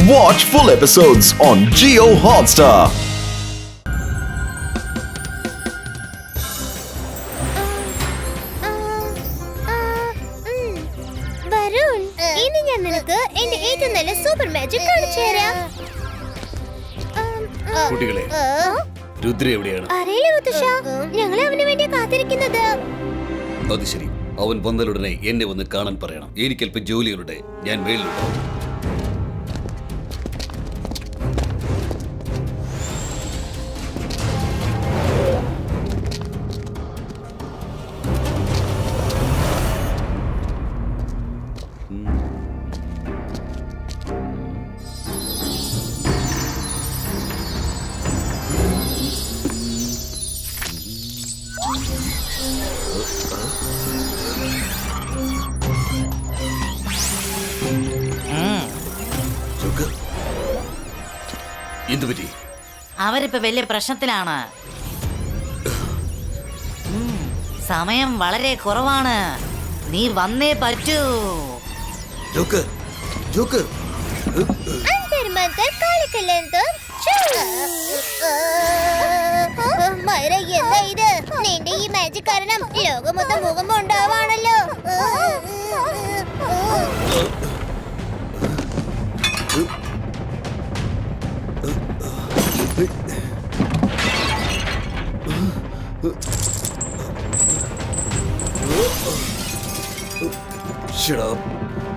Watch full episodes on Jio Hotstar. Varun, ഇനി ഞാൻ നിനക്ക് എന്റെ ഏറ്റവും നല്ല സൂപ്പർ മാജിക് കാണിച്ചു തരാം. കുട്ടികളെ, രുദ്ര എവിടെയാണ്? അറിയില്ല മുത്തശ്ശ, ഞങ്ങൾ അവന് വേണ്ടി കാത്തിരിക്കുന്നത്. അത് ശരി. അവൻ വന്നാലുടനെ എന്നെ വന്ന് കാണാൻ പറയണം. എനിക്കല്പം ജോലികളുടെ. ഞാൻ മേളിലുണ്ടാവും. എന്തുപറ്റി? അവരിപ്പോ വലിയ പ്രശ്നത്തിലാണ്. സമയം വളരെ കുറവാണ്. നീ വന്നേ പറ്റൂ. അന്തർമന്ദർ കാളിക്കല്ലെന്തോ മൈര, എന്താ ഇത്? നിന്റെ ഈ മാജിക് കാരണം ലോകം മൊത്തം ഭൂകമ്പം ഉണ്ടാവാണല്ലോ.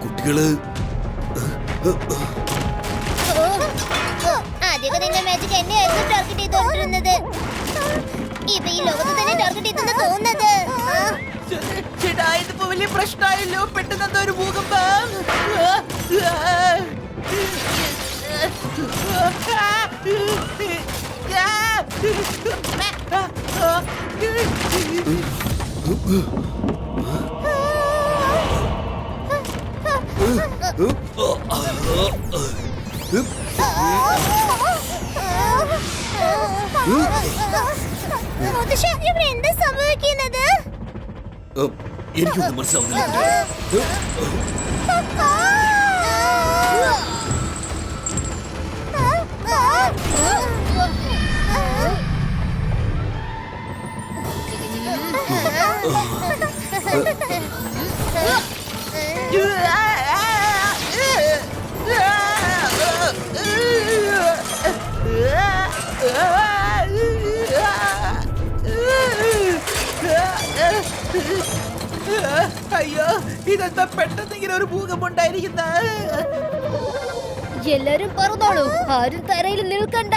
കുട്ടികള് ആദ്യമൊക്കെ നിന്റെ മാജിക് എന്നെയായിരുന്നു ടാർഗറ്റ് ചെയ്തോണ്ടിരുന്നത്. ഇപ്പൊ ഈ ലോകത്ത് തന്നെ ടാർഗറ്റ് ചെയ്തെന്ന് തോന്നുന്നത്. ഇതിപ്പോ വലിയ പ്രശ്നമായല്ലോ. പെട്ടെന്ന് ഒരു ഭൂകമ്പം. മുത്തശ്ശ, ഇവിടെ എന്താ സംഭവിക്കുന്നത്? എനിക്കൊന്നും മനസ്സിലാവുന്നില്ല. അയ്യോ, ഇതെന്താ പെട്ടെന്ന് ഇങ്ങനെ ഒരു ഭൂകമ്പം ഉണ്ടായിരിക്കുന്ന? എല്ലാരും പറഞ്ഞോളൂ, ആരും തറയിൽ നിൽക്കണ്ട.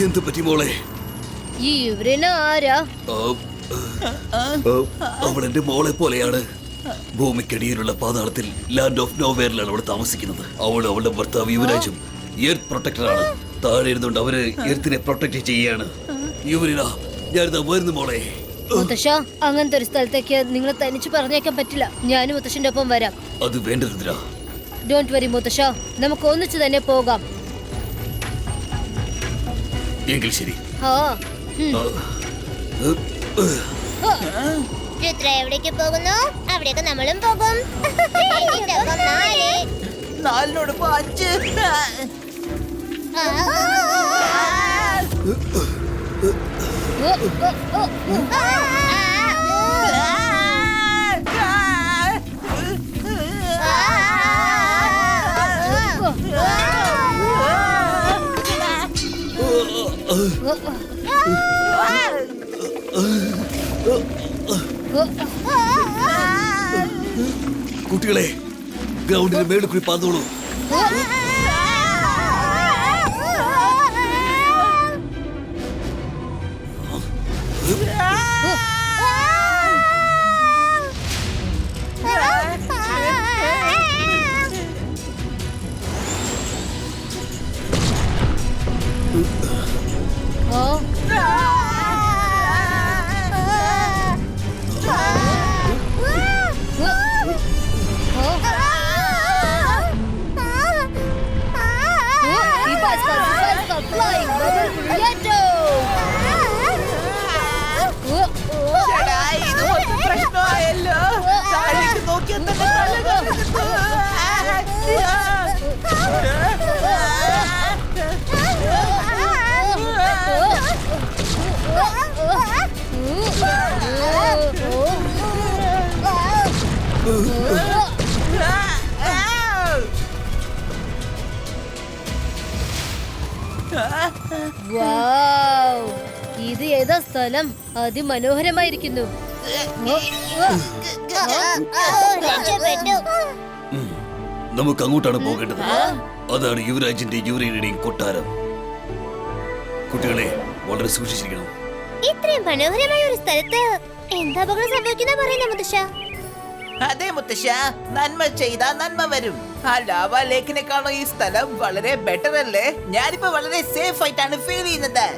എന്ത് പറ്റി മോളെ? ഈ യുവ്രന ആരാ? അവൾ എന്റെ മോളെ പോലെയാണ്. ഭൂമിക്കടിയിലുള്ള പാതാളത്തിൽ ലാൻഡ് ഓഫ് നോവേറിലാണ് അവൾ താമസിക്കുന്നത്. അവളും അവളുടെ ഭർത്താവ് യുവരാജും എർത്ത് പ്രൊട്ടക്ടറാണ്. താഴെ ഇരുന്നുകൊണ്ട് അവര് എർത്തിനെ പ്രൊട്ടക്ട് ചെയ്യാണ്. യുവരിന, ഞാനിതാ വരുന്നു മോളെ. മുത്തശ്ശ, അങ്ങനത്തെ ഒരു സ്ഥലത്തേക്ക് നിങ്ങളെ തനിച്ച് പറഞ്ഞേക്കാൻ പറ്റില്ല. ഞാനും മുത്തശ്ശന്റെ ഒപ്പം വരാം. അത് വേണ്ട രുദ്ര. ഡോണ്ട് വരി മുത്തശ്ശ, നമുക്ക് ഒന്നിച്ച് തന്നെ പോകാം. എങ്കിൽ ശരി. രുദ്ര എവിടേക്ക് പോകുന്നു? അവിടേക്ക് നമ്മളും പോകും. 4 5. കുട്ടികളെ, ഗ്രൗണ്ടിന് മേളിൽ കൂടി പാതോളൂ. ചേട്ടാ, ഇത് മൊത്തം പ്രശ്നമായല്ലോ. താഴേക്ക് നോക്കിയാൽ തന്നെ തല കറങ്ങുന്നു. വൗ! ഇത് ഏതാ സ്ഥലം? അതിമനോഹരമായിരിക്കുന്നു. രക്ഷപ്പെട്ടു. നമുക്ക് അങ്ങോട്ടാണ് പോകേണ്ടത്. അതാണ് യുവരാജിന്റെ യുവരേണിയുടെയും കൊട്ടാരം. കുട്ടികളെ വളരെ സൂക്ഷിച്ചിരിക്കണം. ഇത്രയും മനോഹരമായ ഒരു സ്ഥലത്ത് എന്താ അപകടം സംഭവിക്കുന്ന പറയുന്ന മുത്തശ്ശ? അതെ മുത്തശ്ശ, നന്മ ചെയ്താ നന്മ വരും. ആ ലാവ ലേക്കിനെക്കാളും ഈ സ്ഥലം വളരെ ബെറ്റർ അല്ലേ? ഞാനിപ്പോ വളരെ സേഫ് ആയിട്ടാണ് ഫീൽ ചെയ്യുന്നത്.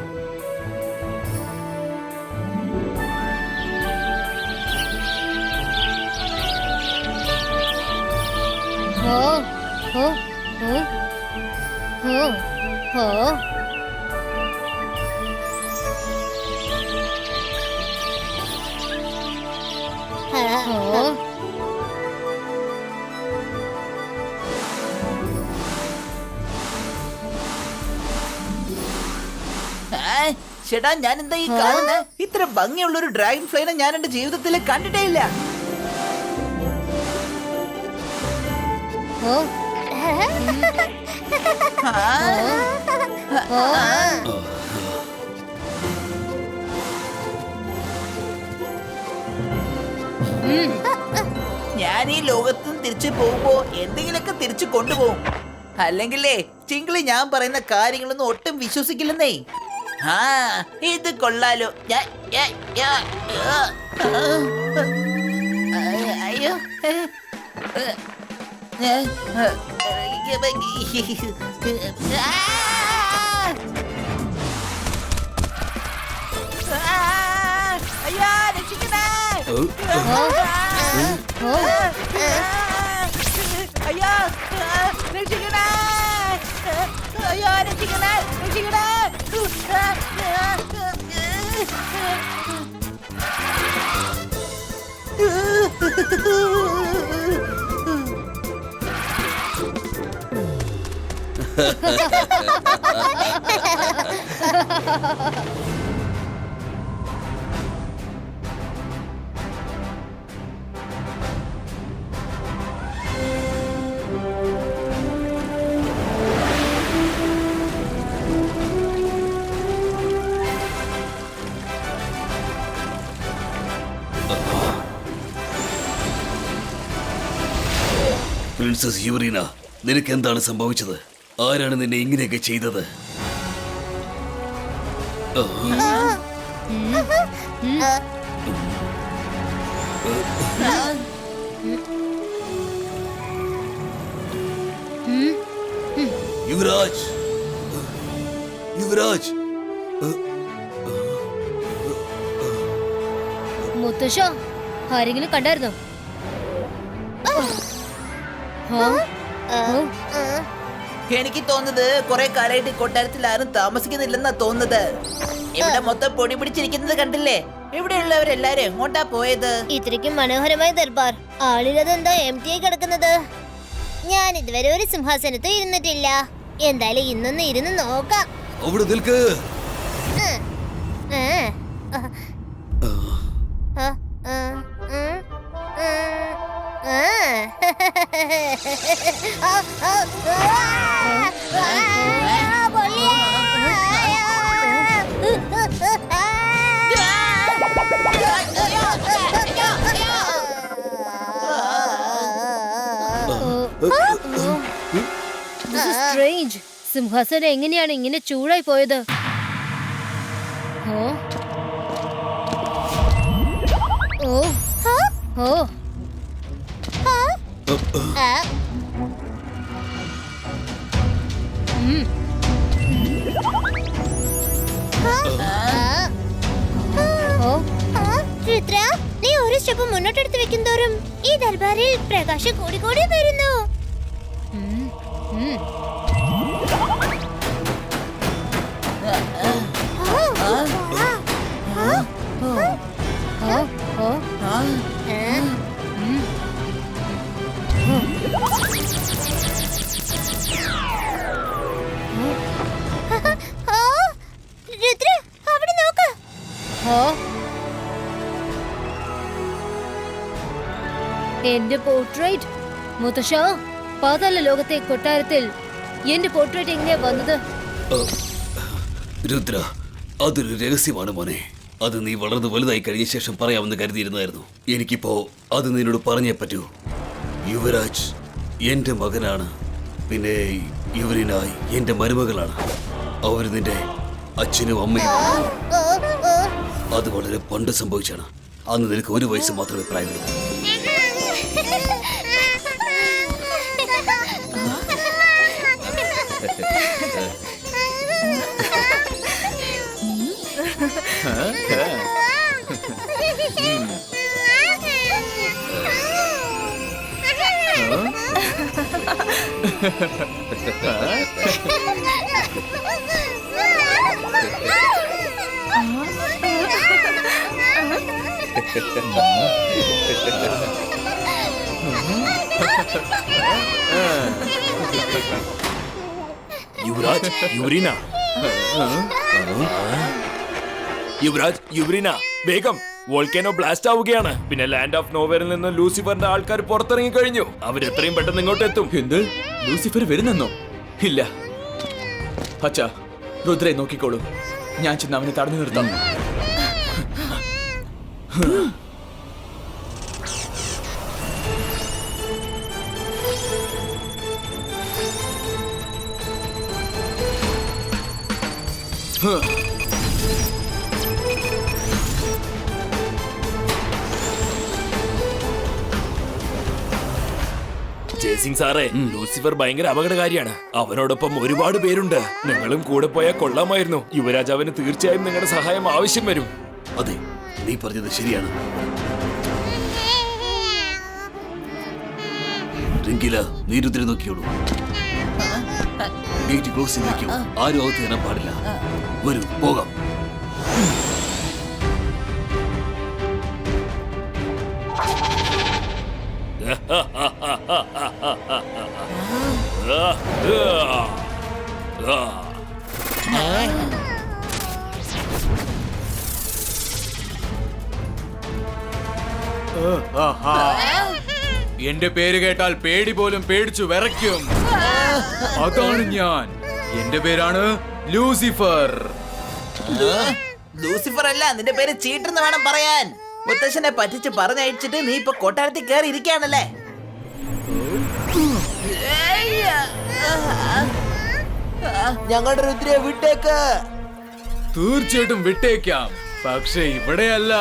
ചേട്ടാ, ഞാൻ എന്താ ഈ കാണുന്നത്? ഇത്ര ഭംഗിയുള്ള ഒരു ഡ്രാഗൺ ഫ്ലൈനെ ഞാൻ എന്റെ ജീവിതത്തിൽ കണ്ടിട്ടേ ഇല്ല. ഞാൻ ഈ ലോകത്ത് നിന്ന് തിരിച്ചു പോകുമ്പോ എന്തെങ്കിലുമൊക്കെ തിരിച്ചു കൊണ്ടുപോകും. അല്ലെങ്കിലേ ചിങ്കിളി ഞാൻ പറയുന്ന കാര്യങ്ങളൊന്നും ഒട്ടും വിശ്വസിക്കില്ലെന്നേ. ആ, ഇത് കൊള്ളാലോ. അയ്യോ, അയ്യോ, രക്ഷിക്കണേ. അയ്യോ, രക്ഷിക്കണേ. അയ്യോ, രക്ഷിക്കണേ, രക്ഷിക്കണേ. പ്രിൻസസ് യുവറീന, നിനക്ക് എന്താണ് സംഭവിച്ചത്? ആരാണ് നിന്നെ ഇങ്ങനെയൊക്കെ ചെയ്തത്? യുവരാജ്, യുവരാജ്. മുത്തശ്ശ, ആരെങ്കിലും കണ്ടായിരുന്നോ? എനിക്ക് തോന്നുന്നത് കുറെ കാലമായിട്ട് കൊട്ടാരത്തിൽ ആരും താമസിക്കുന്നില്ലെന്നാ തോന്നുന്നത്. ഇവിടെ മൊത്തം പൊടി പിടിച്ചിരിക്കുന്നത് കണ്ടില്ലേ? ഇവിടെയുള്ളവരെല്ലാരും എങ്ങോട്ടാ പോയത്? ഇത്രയ്ക്കും മനോഹരമായ ദർബാർ ആളിലതെന്താ എംടി ആയി കിടക്കുന്നത്? ഞാൻ ഇതുവരെ ഒരു സിംഹാസനത്തും ഇരുന്നിട്ടില്ല. എന്തായാലും ഇന്നൊന്ന് ഇരുന്ന് നോക്കാം. അവിടെ നിൽക്ക്. സിംഹാസനം എങ്ങനെയാണ് ഇങ്ങനെ ചൂടായി പോയത്? ഓ ഓ ഓ ഓ രുദ്ര, നീ ഒരു സ്റ്റെപ്പ് മുന്നോട്ടെടുത്ത് വെക്കും തോറും ഈ ദർബാറിൽ പ്രകാശം കൂടി കൂടി വരുന്നു. രുദ്ര, അവിടെ നോക്ക്. എന്റെ പോർട്രേറ്റ് മുത്തശ്ശ, പാതാള ലോകത്തെ കൊട്ടാരത്തിൽ എന്റെ പോർട്രേറ്റ് എങ്ങനെയാ വന്നത്? രുദ്ര, അതൊരു രഹസ്യമാണ് മോനെ. അത് നീ വളർന്ന് വലുതായി കഴിഞ്ഞ ശേഷം പറയാമെന്ന് കരുതിയിരുന്നായിരുന്നു. എനിക്കിപ്പോ അത് നിന്നോട് പറഞ്ഞേ പറ്റൂ. യുവരാജ് എന്റെ മകനാണ്, പിന്നെ യുവരിനായി എന്റെ മരുമകളാണ്. അവര് നിന്റെ അച്ഛനും അമ്മയും. അത് വളരെ പണ്ട് സംഭവിച്ചാണ്. അന്ന് നിനക്ക് 1 വയസ്സ് മാത്രമേ പ്രായമുള്ളൂ. യുവരാജ്, യുവരീന, യുവരാജ്, യുവരീന, വേഗം! വോൾക്കാനോ ബ്ലാസ്റ്റ് ആവുകയാണ്. പിന്നെ ലാൻഡ് ഓഫ് നോവേറിൽ നിന്ന് ലൂസിഫറിന്റെ ആൾക്കാർ പുറത്തിറങ്ങി കഴിഞ്ഞു. അവരെത്രയും പെട്ടെന്ന് ഇങ്ങോട്ട് എത്തും. എന്ത്? ലൂസിഫർ വരുന്നെന്നോ? ഇല്ല. അച്ഛാ, രുദ്രയെ നോക്കിക്കോളൂ. ഞാൻ ചെന്ന് അവനെ തടഞ്ഞു നിർത്താം. ജയസിംഗ് സാറേ, ലൂസിഫർ ഭയങ്കര അപകടകാരിയാണ്. അവനോടൊപ്പം ഒരുപാട് പേരുണ്ട്. നിങ്ങളും കൂടെ പോയാൽ കൊള്ളാമായിരുന്നു. യുവരാജാവിന് തീർച്ചയായും നിങ്ങളുടെ സഹായം ആവശ്യം വരും. അതെ, നീ പറഞ്ഞത് ശരിയാണ്. റിങ്കില, നീ രുദ്രനെ നോക്കിയോളൂ. Gate close ചെയ്തിരിക്കൂ. ആരും അകത്ത് കയറാൻ പാടില്ല. വരൂ, പോകാം. എന്റെ പേര് കേട്ടാൽ പേടി പോലും പേടിച്ചു വിറയ്ക്കും. അതാണ് ഞാൻ. എന്റെ പേരാണ് ലൂസിഫർ. ലൂസിഫർ അല്ല, നിന്റെ പേര് ചീട്ടെന്ന് വേണം പറയാൻ. മുത്തശ്ശനെ പറ്റിച്ച് പറഞ്ഞയച്ചിട്ട് നീ ഇപ്പൊ കൊട്ടാരത്തിൽ കയറി ഇരിക്കുകയാണല്ലേ? ഞങ്ങളുടെ രുദ്രയെ വിട്ടേക്ക്. തീർച്ചയായിട്ടും വിട്ടേക്കാം, പക്ഷെ ഇവിടെയല്ല.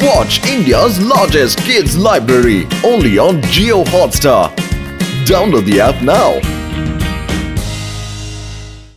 Watch India's largest kids library only on Jio Hotstar. Download the app now.